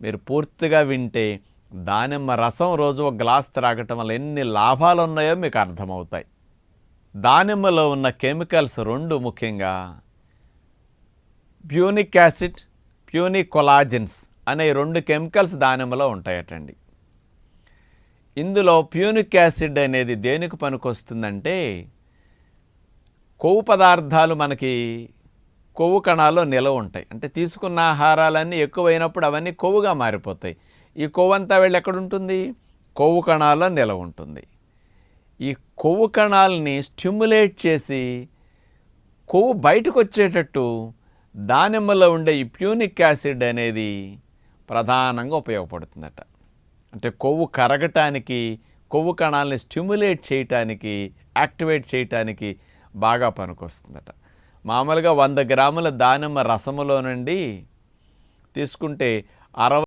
మీరు పూర్తిగా వింటే దానిమ్మ రసం రోజు ఒక గ్లాస్ త్రాగటం వల్ల ఎన్ని లాభాలు ఉన్నాయో మీకు అర్థమవుతాయి. దానిమ్మలో ఉన్న కెమికల్స్ 2 ముఖ్యంగా ప్యూనిక్ యాసిడ్, ప్యూనికొలాజిన్స్ అనే 2 కెమికల్స్ దానిమ్మలో ఉంటాయటండి. ఇందులో ప్యూనిక్ యాసిడ్ అనేది దేనికి పనికొస్తుందంటే కొవ్వు పదార్థాలు మనకి కొవ్వు కణాల్లో నిలవ ఉంటాయి. అంటే తీసుకున్న ఆహారాలన్నీ ఎక్కువైనప్పుడు అవన్నీ కొవ్వుగా మారిపోతాయి. ఈ కొవ్వంతా వెళ్ళి ఎక్కడుంటుంది? కొవ్వు కణాల్లో నిలవ ఉంటుంది. ఈ కొవ్వు కణాలని స్టిమ్యులేట్ చేసి కొవ్వు బయటకు వచ్చేటట్టు దానిమ్మలో ఉండే ఈ ప్యూనిక్ యాసిడ్ అనేది ప్రధానంగా ఉపయోగపడుతుందట. అంటే కొవ్వు కరగటానికి, కొవ్వు కణాలని స్టిమ్యులేట్ చేయటానికి, యాక్టివేట్ చేయటానికి బాగా పనికొస్తుందట. మామూలుగా 100 గ్రాముల దానిమ్మ రసములో నుండి తీసుకుంటే 60